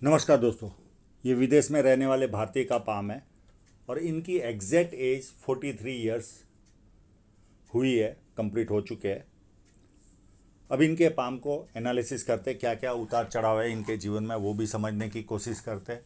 नमस्कार दोस्तों। ये विदेश में रहने वाले भारतीय का पाम है और इनकी एग्जैक्ट एज 43 ईयर्स हुई है, कंप्लीट हो चुके हैं। अब इनके पाम को एनालिसिस करते, क्या क्या उतार चढ़ाव है इनके जीवन में वो भी समझने की कोशिश करते।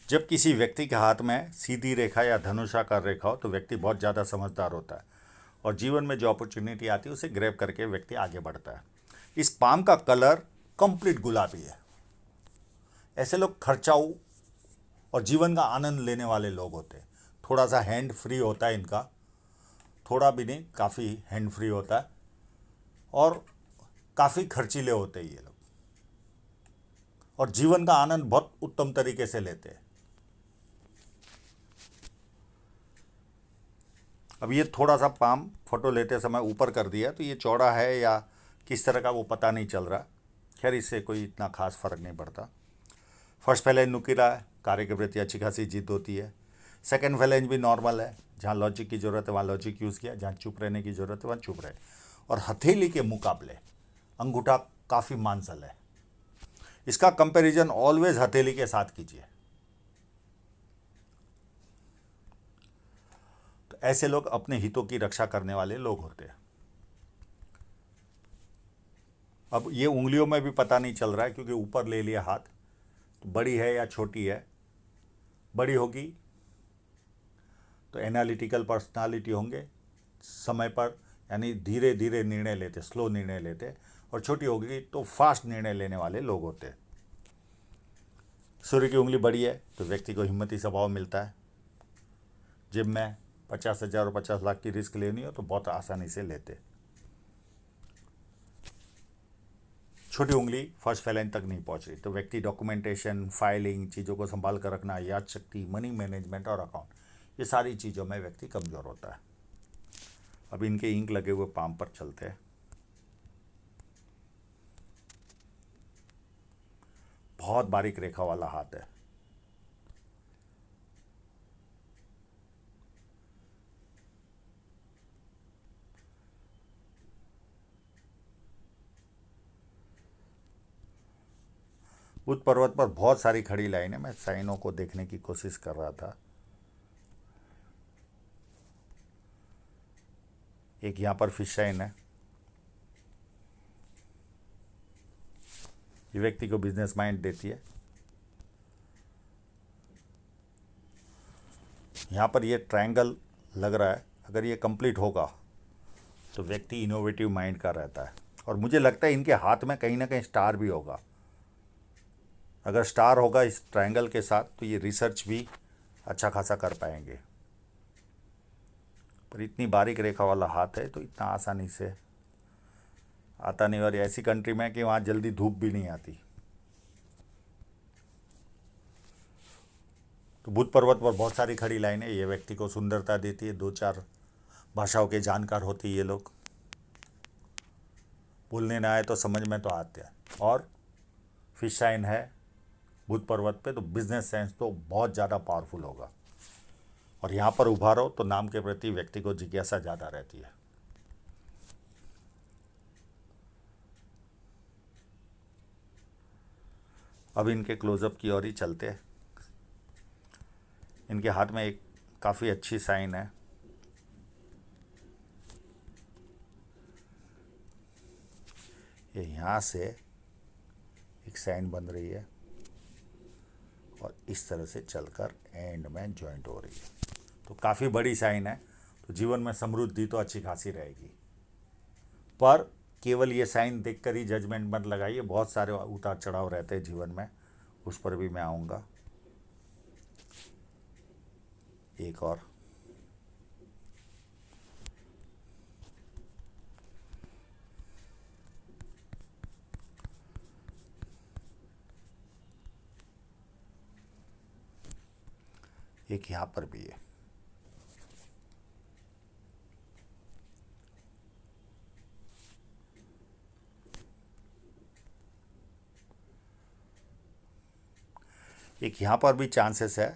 जब किसी व्यक्ति के हाथ में सीधी रेखा या धनुषाकार रेखा हो तो व्यक्ति बहुत ज़्यादा समझदार होता है और जीवन में जो अपॉर्चुनिटी आती है उसे ग्रैब करके व्यक्ति आगे बढ़ता है। इस पाम का कलर कंप्लीट गुलाबी है। ऐसे लोग खर्चाऊ और जीवन का आनंद लेने वाले लोग होते हैं। थोड़ा सा हैंड फ्री होता है इनका, थोड़ा भी नहीं, काफ़ी हैंड फ्री होता है और काफ़ी खर्चीले होते हैं ये लोग और जीवन का आनंद बहुत उत्तम तरीके से लेते हैं। अब ये थोड़ा सा पाम फोटो लेते समय ऊपर कर दिया तो ये चौड़ा है या किस तरह का वो पता नहीं चल रहा। खैर, इससे कोई इतना खास फर्क नहीं पड़ता। फर्स्ट फैलेंज नुकीला है, कार्य के प्रति अच्छी खासी जिद होती है। सेकंड फैलेंज भी नॉर्मल है, जहाँ लॉजिक की ज़रूरत है वहाँ लॉजिक यूज़ किया, जहाँ चुप रहने की ज़रूरत है वहाँ चुप रहे। और हथेली के मुकाबले अंगूठा काफ़ी मांसल है। इसका कंपैरिजन ऑलवेज हथेली के साथ कीजिए। तो ऐसे लोग अपने हितों की रक्षा करने वाले लोग होते हैं। अब ये उंगलियों में भी पता नहीं चल रहा है क्योंकि ऊपर ले लिया हाथ, तो बड़ी है या छोटी है। बड़ी होगी तो एनालिटिकल पर्सनालिटी होंगे, समय पर यानी धीरे धीरे निर्णय लेते, स्लो निर्णय लेते। और छोटी होगी तो फास्ट निर्णय लेने वाले लोग होते हैं। सूर्य की उंगली बड़ी है तो व्यक्ति को हिम्मती स्वभाव मिलता है। जिम में 50,000 और 50 लाख की रिस्क लेनी हो तो बहुत आसानी से लेते। छोटी उंगली फर्स्ट फैलेंज तक नहीं पहुंच रही तो व्यक्ति डॉक्यूमेंटेशन, फाइलिंग, चीज़ों को संभाल कर रखना, याद शक्ति, मनी मैनेजमेंट और अकाउंट, ये सारी चीज़ों में व्यक्ति कमज़ोर होता है। अब इनके इंक लगे हुए पाम पर चलते हैं। बहुत बारीक रेखा वाला हाथ है। बुद्ध पर्वत पर बहुत सारी खड़ी लाइनें, मैं साइनों को देखने की कोशिश कर रहा था। एक यहाँ पर फिश साइन है। ये व्यक्ति को बिजनेस माइंड देती है। यहाँ पर ये ट्रायंगल लग रहा है, अगर ये कंप्लीट होगा तो व्यक्ति इनोवेटिव माइंड का रहता है। और मुझे लगता है इनके हाथ में कहीं ना कहीं स्टार भी होगा। अगर स्टार होगा इस ट्रायंगल के साथ तो ये रिसर्च भी अच्छा खासा कर पाएंगे। पर इतनी बारीक रेखा वाला हाथ है तो इतना आसानी से आता नहीं। और ऐसी कंट्री में कि वहाँ जल्दी धूप भी नहीं आती। तो बुद्ध पर्वत पर बहुत सारी खड़ी लाइनें ये व्यक्ति को सुंदरता देती है। 2-4 भाषाओं के जानकार होते ये लोग। बोलने ना आए तो समझ में तो आते हैं। और फिश साइन है बुद्ध पर्वत पे तो बिजनेस सेंस तो बहुत ज़्यादा पावरफुल होगा। और यहाँ पर उभारो तो नाम के प्रति व्यक्ति को जिज्ञासा ज़्यादा रहती है। अब इनके क्लोजअप की ओर ही चलते हैं। इनके हाथ में एक काफ़ी अच्छी साइन है। ये यहाँ से एक साइन बन रही है और इस तरह से चलकर एंड में जॉइंट हो रही है। तो काफ़ी बड़ी साइन है। तो जीवन में समृद्धि तो अच्छी खासी रहेगी। पर केवल ये साइन देखकर ही जजमेंट मत लगाइए, बहुत सारे उतार चढ़ाव रहते हैं जीवन में, उस पर भी मैं आऊँगा। एक और एक यहाँ पर भी है। एक यहाँ पर भी चांसेस है।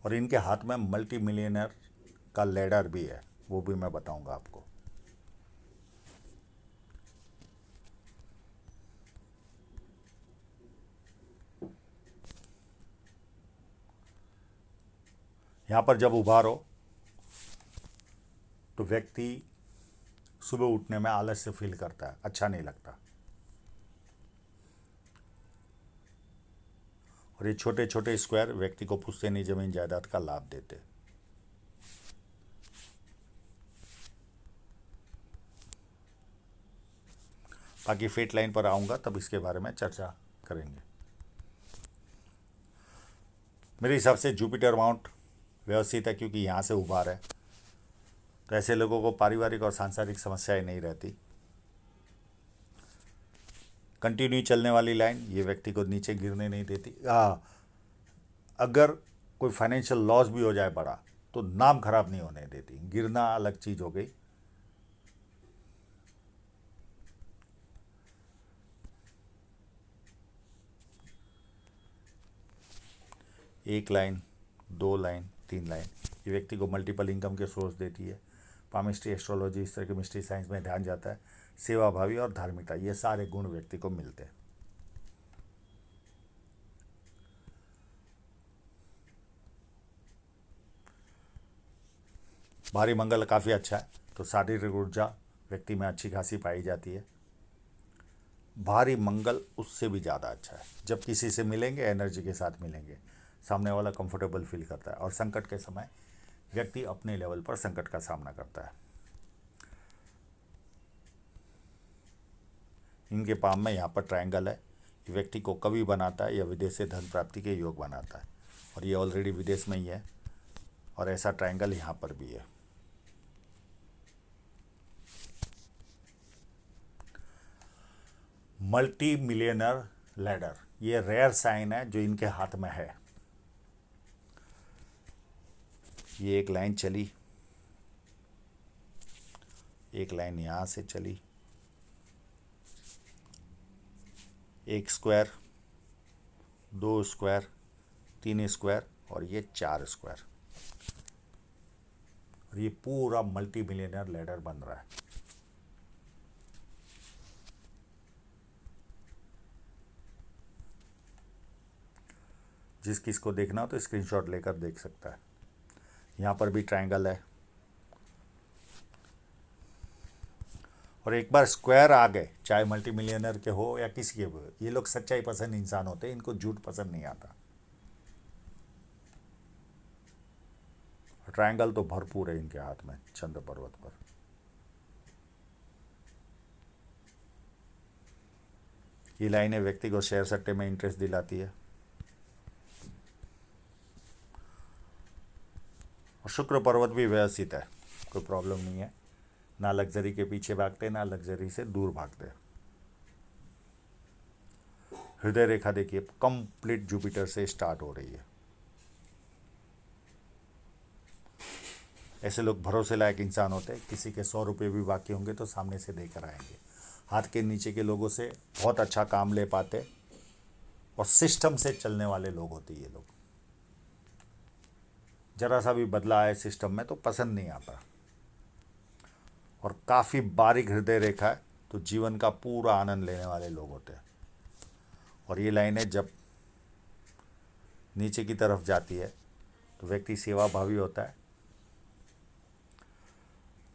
और इनके हाथ में मल्टी मिलियनर का लेडर भी है, वो भी मैं बताऊंगा आपको। यहाँ पर जब उभारो तो व्यक्ति सुबह उठने में आलस्य फील करता है, अच्छा नहीं लगता। और ये छोटे छोटे स्क्वायर व्यक्ति को पुश्तैनी जमीन जायदाद का लाभ देते। बाकी फेट लाइन पर आऊँगा तब इसके बारे में चर्चा करेंगे। मेरे हिसाब से जुपिटर माउंट व्यवस्थित है क्योंकि यहाँ से उभार है, तो ऐसे लोगों को पारिवारिक और सांसारिक समस्याएं नहीं रहती। कंटिन्यू चलने वाली लाइन ये व्यक्ति को नीचे गिरने नहीं देती। अगर कोई फाइनेंशियल लॉस भी हो जाए बड़ा तो नाम खराब नहीं होने देती। गिरना अलग चीज़ हो गई। एक लाइन, 2 लाइन, 3 लाइन ये व्यक्ति को मल्टीपल इनकम के सोर्स देती है। पामिस्ट्री, एस्ट्रोलॉजी, इस तरह की मिस्ट्री साइंस में ध्यान जाता है। सेवा भावी और धार्मिकता ये सारे गुण व्यक्ति को मिलते हैं। भारी मंगल काफ़ी अच्छा है, तो शारीरिक ऊर्जा व्यक्ति में अच्छी खासी पाई जाती है। भारी मंगल उससे भी ज़्यादा अच्छा है। जब किसी से मिलेंगे एनर्जी के साथ मिलेंगे, सामने वाला कंफर्टेबल फील करता है और संकट के समय व्यक्ति अपने लेवल पर संकट का सामना करता है। इनके पाम में यहाँ पर ट्रायंगल है। ये व्यक्ति को कवि बनाता है या विदेश से धन प्राप्ति के योग बनाता है, और ये ऑलरेडी विदेश में ही है। और ऐसा ट्रायंगल यहाँ पर भी है। मल्टी मिलियनर लैडर ये रेयर साइन है जो इनके हाथ में है। ये एक लाइन चली, एक लाइन यहाँ से चली, एक स्क्वायर, 2 स्क्वायर, 3 स्क्वायर और ये 4 स्क्वायर, और ये पूरा मल्टी मिलियनर लैडर बन रहा है। जिस किस को देखना हो तो स्क्रीनशॉट लेकर देख सकता है। यहाँ पर भी ट्रायंगल है, और एक बार स्क्वायर आ गए, चाहे मल्टी मिलियनर के हो या किसी के भी, ये लोग सच्चाई पसंद इंसान होते हैं, इनको झूठ पसंद नहीं आता। ट्रायंगल तो भरपूर है इनके हाथ में चंद्र पर्वत पर। ये लाइनें व्यक्ति को शेयर सट्टे में इंटरेस्ट दिलाती है। और शुक्र पर्वत भी व्यवस्थित है, कोई प्रॉब्लम नहीं है। ना लग्जरी के पीछे भागते, ना लग्जरी से दूर भागते। हृदय रेखा देखिए कंप्लीट जुपिटर से स्टार्ट हो रही है। ऐसे लोग भरोसे लायक इंसान होते हैं। किसी के 100 रुपये भी बाकी होंगे तो सामने से देकर आएंगे। हाथ के नीचे के लोगों से बहुत अच्छा काम ले पाते, और सिस्टम से चलने वाले लोग होते ये लोग। जरा सा भी बदला आए सिस्टम में तो पसंद नहीं आता। और काफ़ी बारीक हृदय रेखा है, तो जीवन का पूरा आनंद लेने वाले लोग होते हैं। और ये लाइनें जब नीचे की तरफ जाती है तो व्यक्ति सेवा भावी होता है।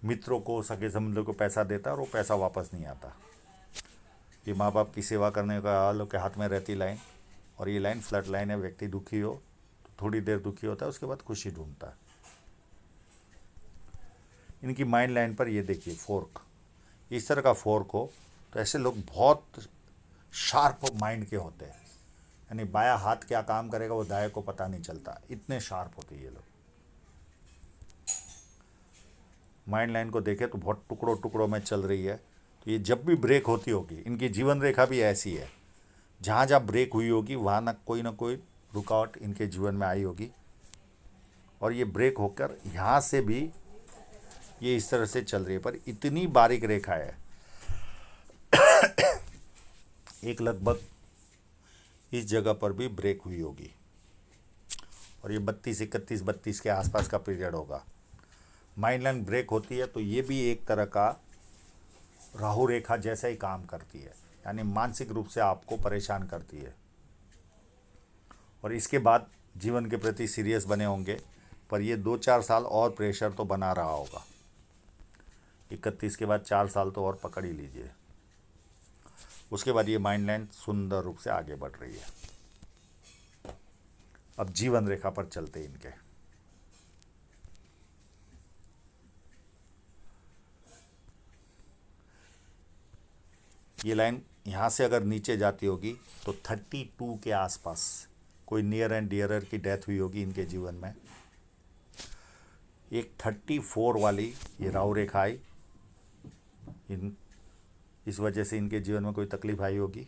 मित्रों को, सगे संबंधियों को पैसा देता है और वो पैसा वापस नहीं आता। ये माँ बाप की सेवा करने का वालों के हाथ में रहती लाइन। और ये लाइन फ्लड लाइन है। व्यक्ति दुखी हो तो थोड़ी देर दुखी होता है, उसके बाद खुशी ढूंढता है। इनकी माइंड लाइन पर ये देखिए फोर्क, इस तरह का फोर्क हो तो ऐसे लोग बहुत शार्प माइंड के होते हैं। यानी बायां हाथ क्या काम करेगा वो दाएं को पता नहीं चलता, इतने शार्प होते हैं ये लोग। माइंड लाइन को देखें तो बहुत टुकड़ों टुकड़ों में चल रही है। तो ये जब भी ब्रेक होती होगी, इनकी जीवन रेखा भी ऐसी है, जहाँ जहाँ ब्रेक हुई होगी वहाँ ना कोई रुकावट इनके जीवन में आई होगी। और ये ब्रेक होकर यहाँ से भी ये इस तरह से चल रही है, पर इतनी बारीक रेखा है, एक लगभग इस जगह पर भी ब्रेक हुई होगी। और ये 32, 31, 32 के आसपास का पीरियड होगा। माइंड लाइन ब्रेक होती है तो ये भी एक तरह का राहु रेखा जैसा ही काम करती है, यानी मानसिक रूप से आपको परेशान करती है। और इसके बाद जीवन के प्रति सीरियस बने होंगे, पर ये 2-4 साल और प्रेशर तो बना रहा होगा। 31 के बाद 4 साल तो और पकड़ ही लीजिए। उसके बाद ये माइंड लाइन सुंदर रूप से आगे बढ़ रही है। अब जीवन रेखा पर चलते इनके। ये लाइन यहाँ से अगर नीचे जाती होगी तो 32 के आसपास कोई नियर एंड डियरर की डेथ हुई होगी इनके जीवन में। एक 34 वाली ये राहु रेखा आई, इस वजह से इनके जीवन में कोई तकलीफ आई होगी।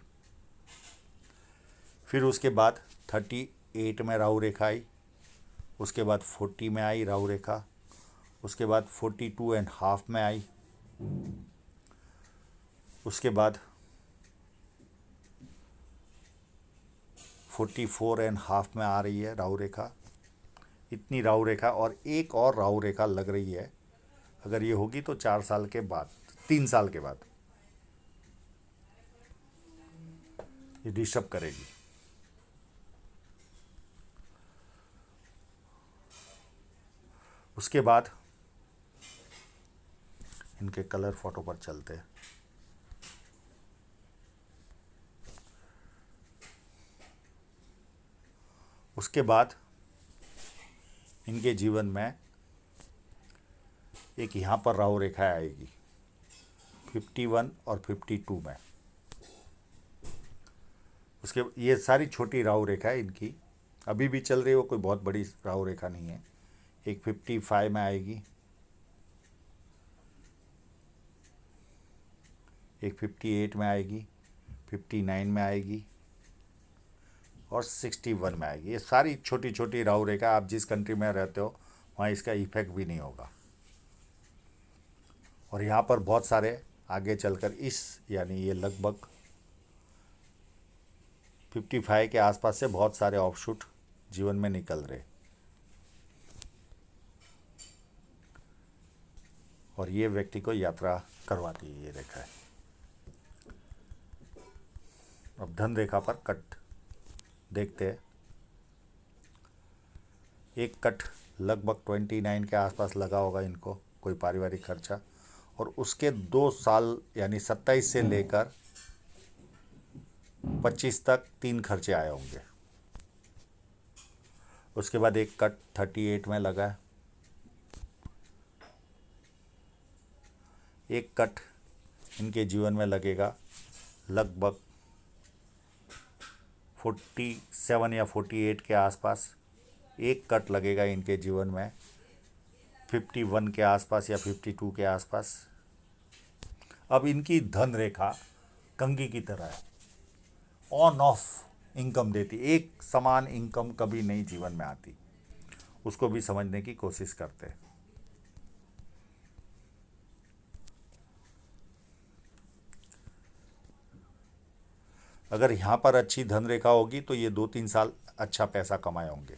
फिर उसके बाद 38 में राहु रेखा आई, उसके बाद 40 में आई राहु रेखा, उसके बाद 42.5 में आई, उसके बाद 44.5 में आ रही है राहु रेखा। इतनी राहु रेखा और एक और राहु रेखा लग रही है। अगर ये होगी तो 4 साल के बाद, 3 साल के बाद ये डिस्टर्ब करेगी। उसके बाद इनके कलर फोटो पर चलते हैं। उसके बाद इनके जीवन में एक यहाँ पर राहु रेखा आएगी 51 और 52 में। उसके ये सारी छोटी राहु रेखा है इनकी, अभी भी चल रही हो, कोई बहुत बड़ी राहु रेखा नहीं है। एक 55 में आएगी, एक 58 में आएगी, 59 में आएगी और 61 में आएगी। ये सारी छोटी छोटी राहु रेखा, आप जिस कंट्री में रहते हो वहाँ इसका इफेक्ट भी नहीं होगा। और यहाँ पर बहुत सारे आगे चलकर यानी ये लगभग 55 के आसपास से बहुत सारे ऑफशूट जीवन में निकल रहे, और ये व्यक्ति को यात्रा करवाती है ये रेखा है। अब धन रेखा पर कट देखते हैं। एक कट लगभग 29 के आसपास लगा होगा इनको, कोई पारिवारिक खर्चा, और उसके 2 साल यानी 27 से लेकर 25 तक 3 खर्चे आए होंगे। उसके बाद एक कट 38 में लगा है, एक कट इनके जीवन में लगेगा लगभग 47 या 48 के आसपास। एक कट लगेगा इनके जीवन में 51 के आसपास या 52 के आसपास। अब इनकी धन रेखा कंघी की तरह है, ऑन ऑफ इनकम देती, एक समान इनकम कभी नहीं जीवन में आती। उसको भी समझने की कोशिश करते हैं। अगर यहाँ पर अच्छी धन रेखा होगी तो ये 2-3 साल अच्छा पैसा कमाए होंगे।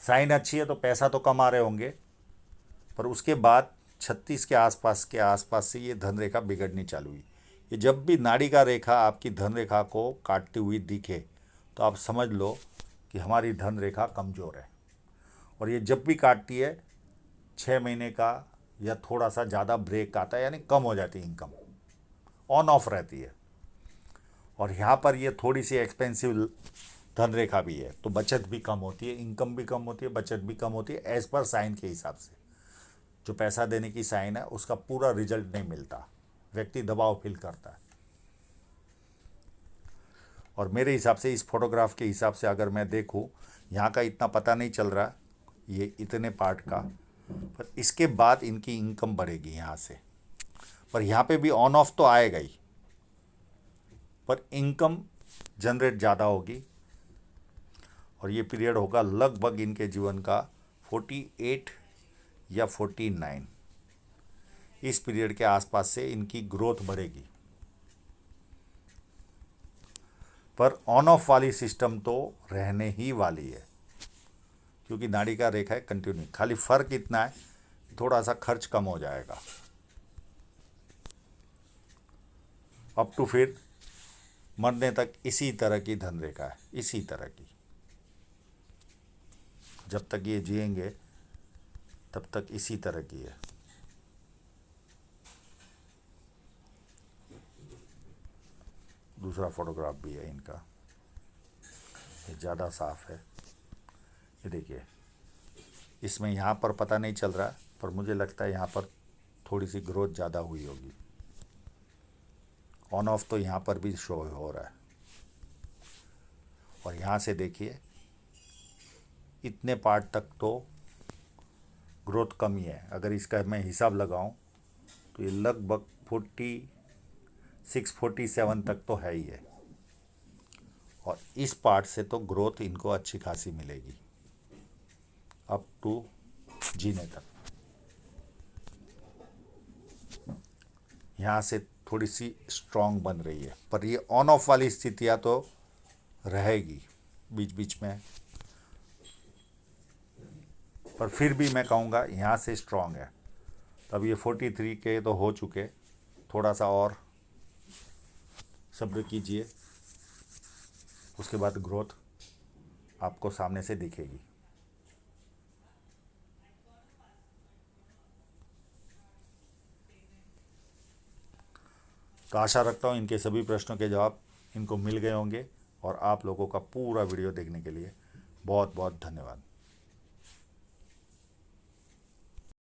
साइन अच्छी है तो पैसा तो कमा रहे होंगे, पर उसके बाद 36 के आसपास से ये धन रेखा बिगड़नी चालू हुई। ये जब भी नाड़ी का रेखा आपकी धन रेखा को काटती हुई दिखे तो आप समझ लो कि हमारी धन रेखा कमज़ोर है। और ये जब भी काटती है 6 महीने का या थोड़ा सा ज़्यादा ब्रेक आता है, यानी कम हो जाती है इनकम, ऑन ऑफ रहती है। और यहाँ पर ये थोड़ी सी एक्सपेंसिव धन रेखा भी है, तो बचत भी कम होती है, इनकम भी कम होती है, बचत भी कम होती है। एज़ पर साइन के हिसाब से जो पैसा देने की साइन है उसका पूरा रिजल्ट नहीं मिलता, व्यक्ति दबाव फील करता है। और मेरे हिसाब से इस फोटोग्राफ के हिसाब से अगर मैं देखूं, यहाँ का इतना पता नहीं चल रहा, ये इतने पार्ट का, पर इसके बाद इनकी इनकम बढ़ेगी यहाँ से। पर यहाँ पे भी ऑन ऑफ तो आएगा ही, पर इनकम जनरेट ज़्यादा होगी। और ये पीरियड होगा लगभग इनके जीवन का 48 या 49। इस पीरियड के आसपास से इनकी ग्रोथ बढ़ेगी। पर ऑन ऑफ वाली सिस्टम तो रहने ही वाली है, क्योंकि नाड़ी का रेखा है कंटिन्यू। खाली फर्क इतना है, थोड़ा सा खर्च कम हो जाएगा। अप टू फिर मरने तक इसी तरह की धन रेखा है, इसी तरह की। जब तक ये जिएंगे तब तक इसी तरह की है। दूसरा फोटोग्राफ भी है इनका, ये ज़्यादा साफ है। ये देखिए, इसमें यहाँ पर पता नहीं चल रहा, पर मुझे लगता है यहाँ पर थोड़ी सी ग्रोथ ज़्यादा हुई होगी। ऑन ऑफ तो यहाँ पर भी शो हो रहा है। और यहाँ से देखिए, इतने पार्ट तक तो ग्रोथ कम ही है। अगर इसका मैं हिसाब लगाऊं तो ये लगभग 46-47 तक तो है ही है। और इस पार्ट से तो ग्रोथ इनको अच्छी खासी मिलेगी अप टू जीने तक। यहाँ से थोड़ी सी स्ट्रांग बन रही है, पर ये ऑन ऑफ वाली स्थितियाँ तो रहेगी बीच बीच में। पर फिर भी मैं कहूँगा यहाँ से स्ट्रांग है। तब ये 43 के तो हो चुके, थोड़ा सा और सब्र कीजिए, उसके बाद ग्रोथ आपको सामने से दिखेगी। तो आशा रखता हूँ इनके सभी प्रश्नों के जवाब इनको मिल गए होंगे। और आप लोगों का पूरा वीडियो देखने के लिए बहुत बहुत धन्यवाद।